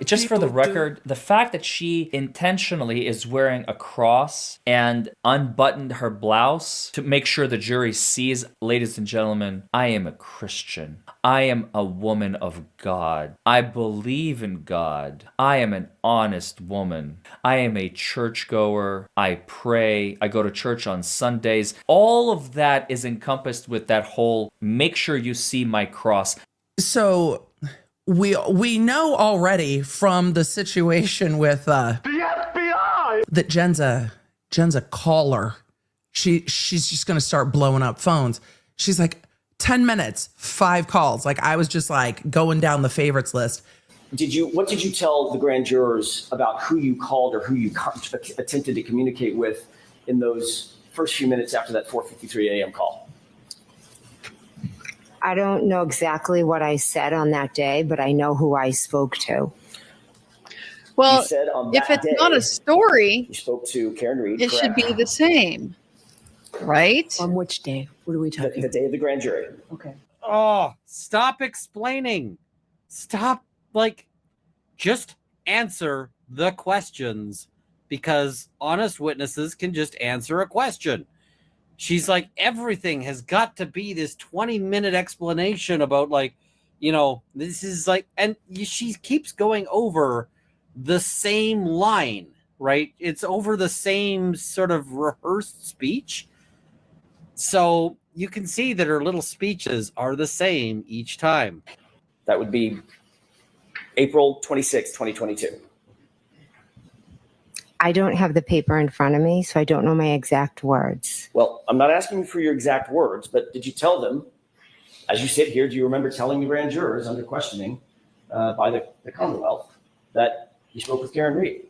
just for the record, the fact that she intentionally is wearing a cross and unbuttoned her blouse to make sure the jury sees, ladies and gentlemen, I am a Christian. I am a woman of God. I believe in God. I am an honest woman. I am a churchgoer. I pray. I go to church on Sundays. All of that is encompassed with that whole make sure you see my cross. So we know already from the situation with the FBI that Jen's a caller. She's just gonna start blowing up phones. She's like, 10 minutes, 5 calls. Like, I was just like going down the favorites list. What did you tell the grand jurors about who you called or who you attempted to communicate with in those first few minutes after that 4:53 a.m. call? I don't know exactly what I said on that day, but I know who I spoke to. Well, said on if that it's day, not a story, you spoke to Karen Reed. it should be the same, right? On which day? What are we talking The day of the grand jury. Okay. Oh, stop explaining. Stop, just answer the questions, because honest witnesses can just answer a question. She's like, everything has got to be this 20-minute explanation about this is and she keeps going over the same line, right? It's over the same sort of rehearsed speech. So you can see that her little speeches are the same each time. That would be April 26, 2022. I don't have the paper in front of me, so I don't know my exact words. Well, I'm not asking for your exact words, but did you tell them, as you sit here, do you remember telling the grand jurors under questioning by the Commonwealth that you spoke with Karen Reed?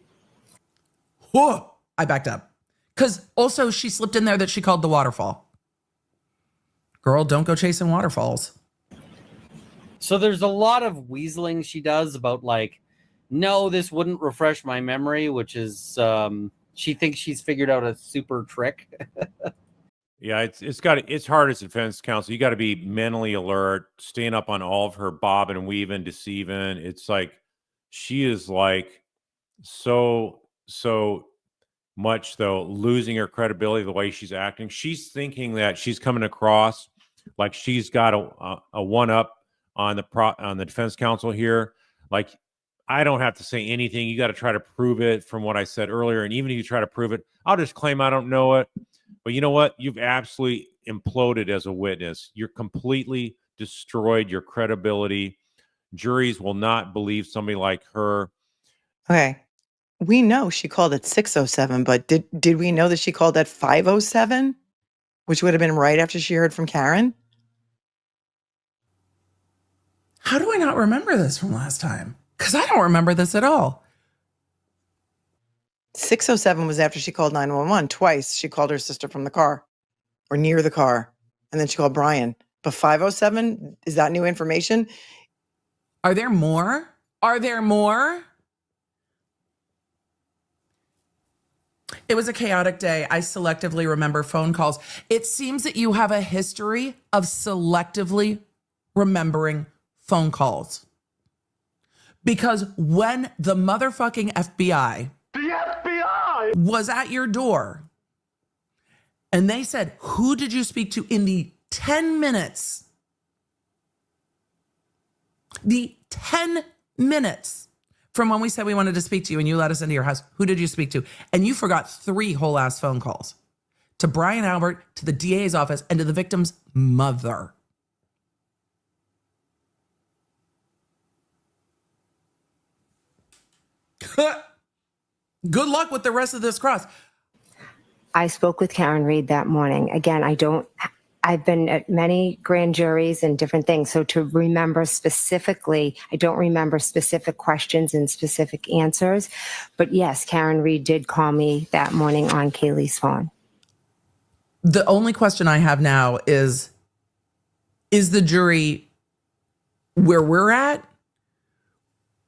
Whoa, I backed up. Because also she slipped in there that she called the waterfall. Girl, don't go chasing waterfalls. So there's a lot of weaseling she does about no, this wouldn't refresh my memory, which is she thinks she's figured out a super trick. Yeah, it's hard as a defense counsel. You got to be mentally alert, staying up on all of her bobbing and weaving, deceiving. It's like she is so much though losing her credibility the way she's acting. She's thinking that she's coming across like she's got a one up on the defense counsel here. Like, I don't have to say anything. You got to try to prove it from what I said earlier. And even if you try to prove it, I'll just claim I don't know it. But you know what? You've absolutely imploded as a witness. You're completely destroyed your credibility. Juries will not believe somebody like her. Okay. We know she called at 6:07, but did we know that she called at 5:07, which would have been right after she heard from Karen? How do I not remember this from last time? Because I don't remember this at all. 6:07 was after she called 911. Twice she called her sister from the car or near the car, and then she called Brian. But 5:07, is that new information? Are there more? Are there more? It was a chaotic day. I selectively remember phone calls. It seems that you have a history of selectively remembering phone calls. Because when the motherfucking FBI was at your door and they said, who did you speak to in the 10 minutes? The 10 minutes from when we said we wanted to speak to you and you let us into your house, who did you speak to? And you forgot 3 whole ass phone calls to Brian Albert, to the DA's office, and to the victim's mother. Good luck with the rest of this cross. I spoke with Karen Reed that morning. Again, I've been at many grand juries and different things. So to remember specifically, I don't remember specific questions and specific answers. But yes, Karen Reed did call me that morning on Kaylee's phone. The only question I have now is the jury where we're at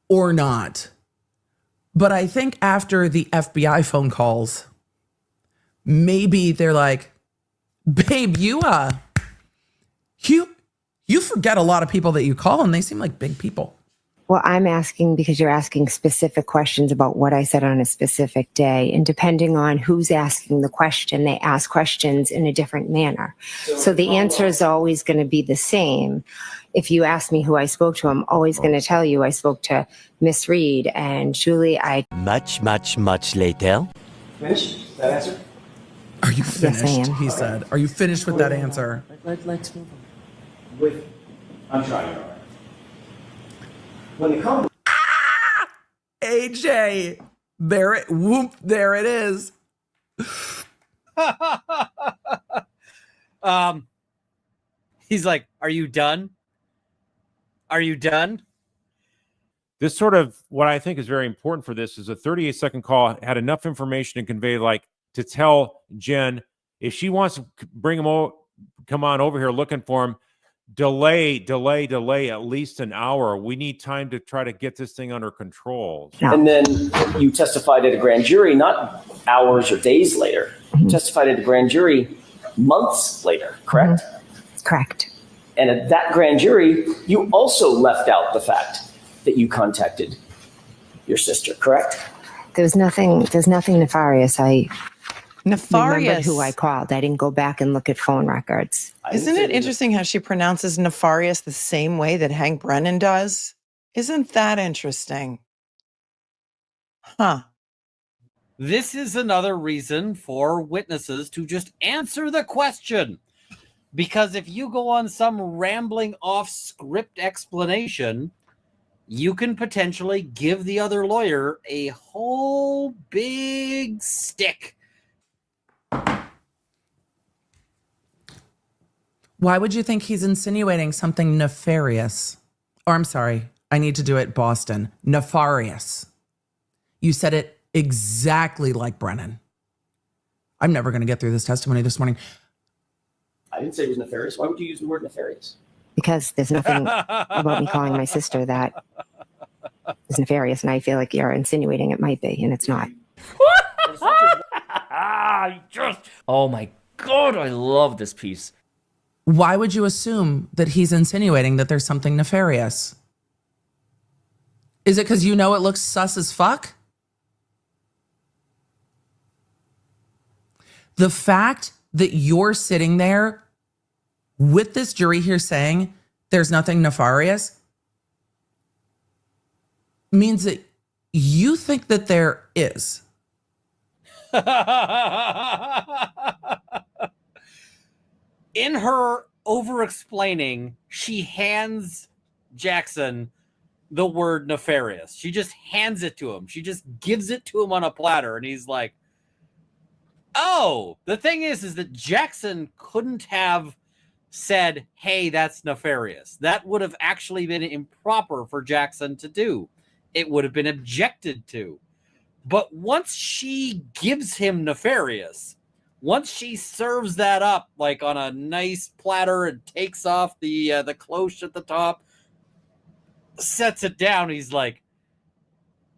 or not? But I think after the FBI phone calls, maybe they're like, babe, you forget a lot of people that you call and they seem like big people. Well, I'm asking because you're asking specific questions about what I said on a specific day. And depending on who's asking the question, they ask questions in a different manner. So the answer is always going to be the same. If you ask me who I spoke to, I'm always going to tell you I spoke to Miss Reed and Julie. Much later. Finished? That answer? Are you finished? am. He said. Are you finished with that answer? Let's move on. With, I'm trying. All right. When the Commonwealth AJ, there it is. He's like, "Are you done? Are you done?" This sort of what I think is very important for this is a 38-second call had enough information to convey, like, to tell Jen if she wants to bring him come on over here looking for him, delay at least an hour. We need time to try to get this thing under control. No. And then you testified at a grand jury, not hours or days later. You testified at a grand jury months later, correct? Correct. And at that grand jury, you also left out the fact that you contacted your sister, correct? There's nothing nefarious. I remembered Nefarious. who I called. I didn't go back and look at phone records. I didn't Isn't say it that- interesting how she pronounces nefarious the same way that Hank Brennan does? Isn't that interesting? Huh. This is another reason for witnesses to just answer the question. Because if you go on some rambling off script explanation, you can potentially give the other lawyer a whole big stick. Why would you think he's insinuating something nefarious? Or I'm sorry, I need to do it Boston. Nefarious. You said it exactly like Brennan. I'm never going to get through this testimony this morning. I didn't say it was nefarious. Why would you use the word nefarious? Because there's nothing about me calling my sister that is nefarious, and I feel like you're insinuating it might be, and it's not. Oh my God, I love this piece. Why would you assume that he's insinuating that there's something nefarious? Is it because you know it looks sus as fuck? The fact that you're sitting there with this jury here saying there's nothing nefarious means that you think that there is. In her over-explaining, she hands Jackson the word nefarious. She just hands it to him. She just gives it to him on a platter, and he's like, oh, the thing is that Jackson couldn't have said, hey, that's nefarious. That would have actually been improper for Jackson to do. It would have been objected to. But once she gives him nefarious, once she serves that up like on a nice platter and takes off the cloche at the top, sets it down, he's like,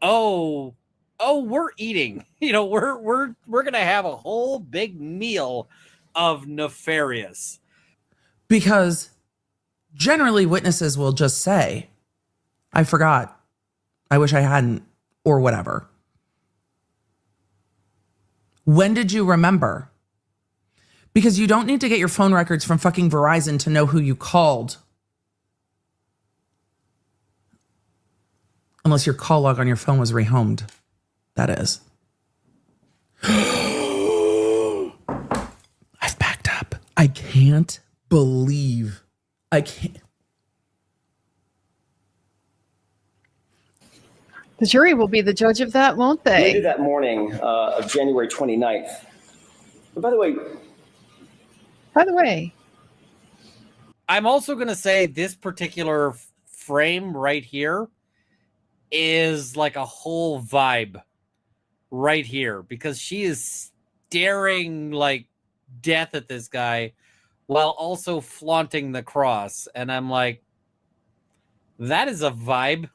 oh, we're eating. You know, we're gonna have a whole big meal of nefarious. Because generally witnesses will just say, I forgot. I wish I hadn't, or whatever. When did you remember? Because you don't need to get your phone records from fucking Verizon to know who you called. Unless your call log on your phone was rehomed. That is. I've backed up. I can't believe. I can't. The jury will be the judge of that, won't they? Later that morning of January 29th. But by the way, I'm also going to say this particular frame right here is like a whole vibe right here, because she is staring like death at this guy while also flaunting the cross. And I'm like, that is a vibe.